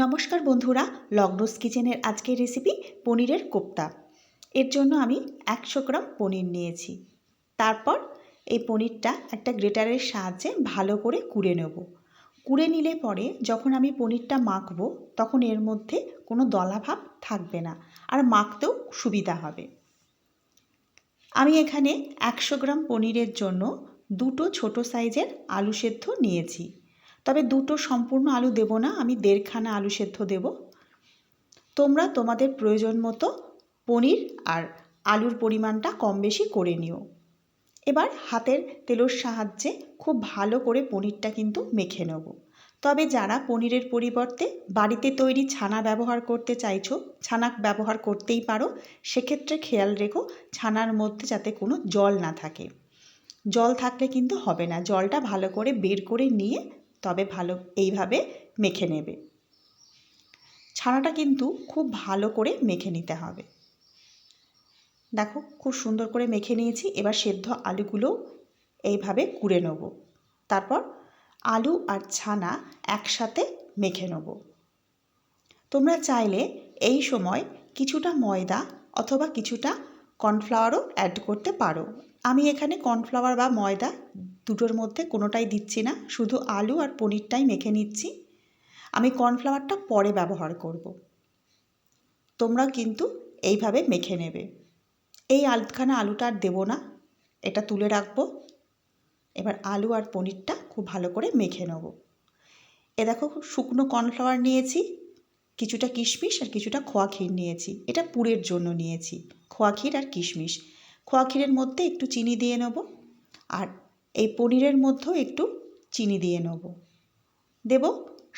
নমস্কার বন্ধুরা, লগ্নস কিচেনের আজকের রেসিপি পনিরের কোপ্তা। এর জন্য আমি 100 গ্রাম পনির নিয়েছি। তারপর এই পনিরটা একটা গ্রেটারের সাহায্যে ভালো করে কুড়ে নেব। কুড়ে নিলে পরে যখন আমি পনিরটা মাখবো তখন এর মধ্যে কোনো দলাভাব থাকবে না, আর মাখতেও সুবিধা হবে। আমি এখানে 100 গ্রাম পনিরের জন্য দুটো ছোট সাইজের আলু সেদ্ধ নিয়েছি। তবে দুটো সম্পূর্ণ আলু দেব না, আমি 1.5 খানা আলু সেদ্ধ দেব। তোমরা তোমাদের প্রয়োজন মতো পনির আর আলুর পরিমাণটা কম বেশি করে নিও। এবার হাতের তেলের সাহায্যে খুব ভালো করে পনিরটা কিন্তু মেখে নেব। তবে যারা পনিরের পরিবর্তে বাড়িতে তৈরি ছানা ব্যবহার করতে চাইছো, ছানা ব্যবহার করতেই পারো। সেক্ষেত্রে খেয়াল রেখো ছানার মধ্যে যাতে কোনো জল না থাকে। জল থাকলে কিন্তু হবে না, জলটা ভালো করে বের করে নিয়ে তবে এইভাবে মেখে নেবে। ছানাটা কিন্তু খুব ভালো করে মেখে নিতে হবে। দেখো খুব সুন্দর করে মেখে নিয়েছি। এবার সেদ্ধ আলুগুলো এইভাবে কুড়ে নেব। তারপর আলু আর ছানা একসাথে মেখে নেব। তোমরা চাইলে এই সময় কিছুটা ময়দা অথবা কিছুটা কর্নফ্লাওয়ারও অ্যাড করতে পারো। আমি এখানে কর্নফ্লাওয়ার বা ময়দা দুটোর মধ্যে কোনোটাই দিচ্ছি না, শুধু আলু আর পনিরটাই মেখে নিচ্ছি। আমি কর্নফ্লাওয়ারটা পরে ব্যবহার করব। তোমরা কিন্তু এইভাবে মেখে নেবে। এই আধখানা আলুটা আর দেবো না, এটা তুলে রাখবো। এবার আলু আর পনিরটা খুব ভালো করে মেখে নেব। এ দেখো শুকনো কর্নফ্লাওয়ার নিয়েছি, কিছুটা কিশমিশ আর কিছুটা খোয়া ক্ষীর নিয়েছি। এটা পুরের জন্য নিয়েছি খোয়া ক্ষীর আর কিশমিশ। খোয়া ক্ষীরের মধ্যে একটু চিনি দিয়ে নেব, আর এই পনিরের মধ্যেও একটু চিনি দিয়ে নেব। দেব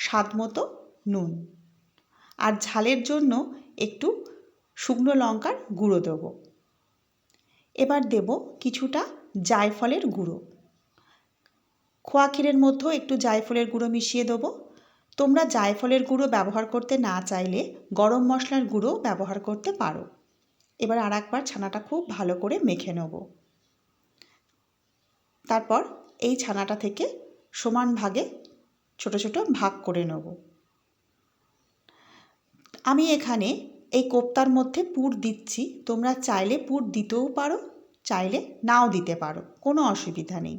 স্বাদ মতো নুন, আর ঝালের জন্য একটু শুকনো লঙ্কার গুঁড়ো দেব। এবার দেব কিছুটা জায়ফলের গুঁড়ো। খোয়া ক্ষীরের মধ্যেও একটু জায়ফলের গুঁড়ো মিশিয়ে দেবো। তোমরা জায়ফলের গুঁড়ো ব্যবহার করতে না চাইলে গরম মশলার গুঁড়ো ব্যবহার করতে পারো। এবার আর একবার ছানাটা খুব ভালো করে মেখে নেব। তারপর এই ছানাটা থেকে সমান ভাগে ছোট ছোট ভাগ করে নেব। আমি এখানে এই কোপ্তার মধ্যে পুর দিচ্ছি। তোমরা চাইলে পুর দিতেও পারো, চাইলে নাও দিতে পারো, কোনো অসুবিধা নেই।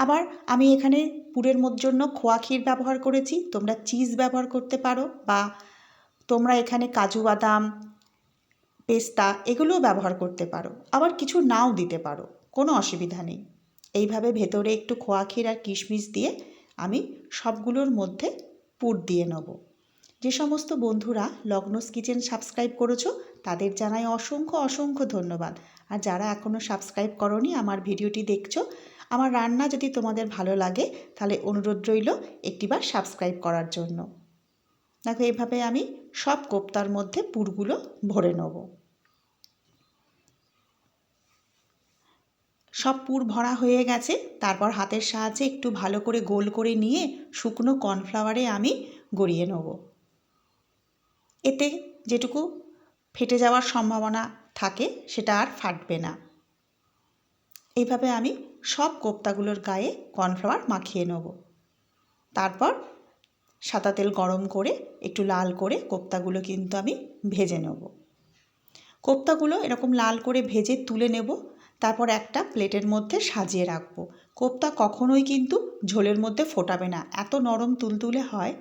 আবার আমি এখানে পুরের জন্য খোয়া ক্ষীর ব্যবহার করেছি। তোমরা চিজ ব্যবহার করতে পারো, বা তোমরা এখানে কাজু বাদাম, পেস্তা এগুলোও ব্যবহার করতে পারো। আবার কিছু নাও দিতে পারো, কোনো অসুবিধা নেই। এইভাবে ভেতরে একটু খোয়া ক্ষীর আর কিশমিশ দিয়ে আমি সবগুলোর মধ্যে পুর দিয়ে নেব। যে সমস্ত বন্ধুরা লগ্নস কিচেন সাবস্ক্রাইব করেছো তাদের জানাই অসংখ্য অসংখ্য ধন্যবাদ। আর যারা এখনও সাবস্ক্রাইব করোনি আমার ভিডিওটি দেখছো, আমার রান্না যদি তোমাদের ভালো লাগে তাহলে অনুরোধ রইল একটিবার সাবস্ক্রাইব করার জন্য। দেখো এইভাবে আমি সব কোপ্তার মধ্যে পুরগুলো ভরে নেব। সব পুর ভরা হয়ে গেছে। তারপর হাতের সাহায্যে একটু ভালো করে গোল করে নিয়ে শুকনো কর্নফ্লাওয়ারে আমি গড়িয়ে নেব। এতে যেটুকু ফেটে যাওয়ার সম্ভাবনা থাকে সেটা আর ফাটবে না। এইভাবে আমি সব কোপ্তাগুলোর গায়ে কর্নফ্লাওয়ার মাখিয়ে নেব। তারপর সাদা তেল গরম করে একটু লাল করে কোপ্তাগুলো কিন্তু আমি ভেজে নেব। কোপ্তাগুলো এরকম লাল করে ভেজে তুলে নেব। তারপর একটা প্লেটের মধ্যে সাজিয়ে রাখবো। কোপ্তা কখনোই কিন্তু ঝোলের মধ্যে ফোটাবে না, এত নরম তুলতুলে হয়,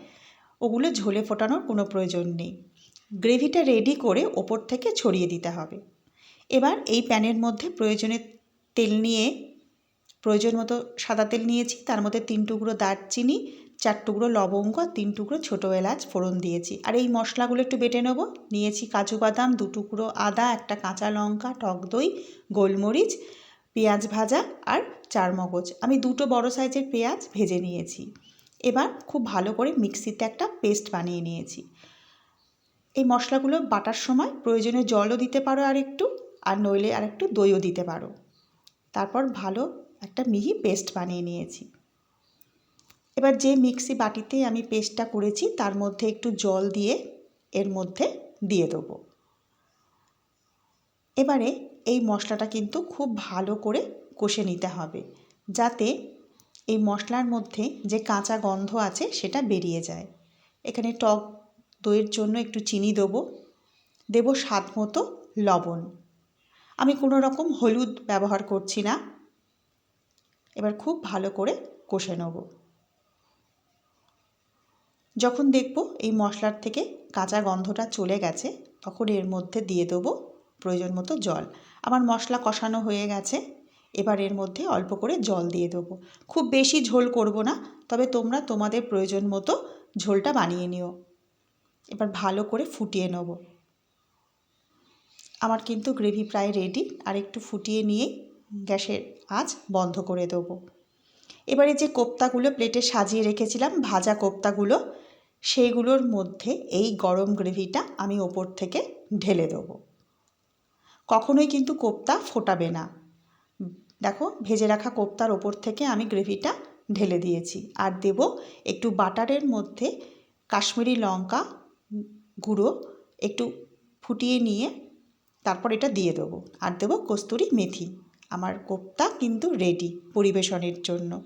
ওগুলো ঝোলে ফোটানোর কোনো প্রয়োজন নেই। গ্রেভিটা রেডি করে ওপর থেকে ছড়িয়ে দিতে হবে। এবার এই প্যানের মধ্যে তেল নিয়ে প্রয়োজন মতো সাদা তেল নিয়েছি, তার মধ্যে 3 টুকরো দারচিনি, 4 টুকরো লবঙ্গ, 3 টুকরো ছোটো এলাচ ফোড়ন দিয়েছি। আর এই মশলাগুলো একটু বেটে নেব। নিয়েছি কাজু বাদাম, 2 টুকরো আদা, একটা কাঁচা লঙ্কা, টক দই, গোলমরিচ, পেঁয়াজ ভাজা আর চারমগজ। আমি 2টো বড় সাইজের পেঁয়াজ ভেজে নিয়েছি। এবার খুব ভালো করে মিক্সিতে একটা পেস্ট বানিয়ে নিয়েছি। এই মশলাগুলো বাটার সময় প্রয়োজনে জলও দিতে পারো আর একটু, আর নইলে আর একটু দইও দিতে পারো। তারপর ভালো একটা মিহি পেস্ট বানিয়ে নিয়েছি। এবার যে মিক্সি বাটিতে আমি পেস্টটা করেছি তার মধ্যে একটু জল দিয়ে এর মধ্যে দিয়ে দেবো। এবারে এই মশলাটা কিন্তু খুব ভালো করে কষে নিতে হবে, যাতে এই মশলার মধ্যে যে কাঁচা গন্ধ আছে সেটা বেরিয়ে যায়। এখানে টক দইয়ের জন্য একটু চিনি দেবো, দেবো স্বাদ মতো লবণ। আমি কোনো রকম হলুদ ব্যবহার করছি না। এবার খুব ভালো করে কষে নেব। যখন দেখব এই মশলার থেকে কাঁচা গন্ধটা চলে গেছে, তখন এর মধ্যে দিয়ে দেবো প্রয়োজন মতো জল। আমার মশলা কষানো হয়ে গেছে, এবার এর মধ্যে অল্প করে জল দিয়ে দেবো। খুব বেশি ঝোল করব না, তবে তোমরা তোমাদের প্রয়োজন মতো ঝোলটা বানিয়ে নিও। এবার ভালো করে ফুটিয়ে নেব। আমার কিন্তু গ্রেভি প্রায় রেডি, আর একটু ফুটিয়ে নিয়ে গ্যাসের আঁচ বন্ধ করে দেবো। এবারে যে কোপ্তাগুলো প্লেটে সাজিয়ে রেখেছিলাম, ভাজা কোপ্তাগুলো, সেইগুলোর মধ্যে এই গরম গ্রেভিটা আমি ওপর থেকে ঢেলে দেবো। কখনোই কিন্তু কোপ্তা ফোটাবে না। দেখো, ভেজে রাখা কোপ্তার ওপর থেকে আমি গ্রেভিটা ঢেলে দিয়েছি। আর দেব একটু বাটারের মধ্যে কাশ্মীরি লঙ্কা গুঁড়ো একটু ফুটিয়ে নিয়ে তারপর এটা দিয়ে দেবো। আর দেবো কস্তুরি মেথি। আমার কোপ্তা কিন্তু রেডি পরিবেশনের জন্য।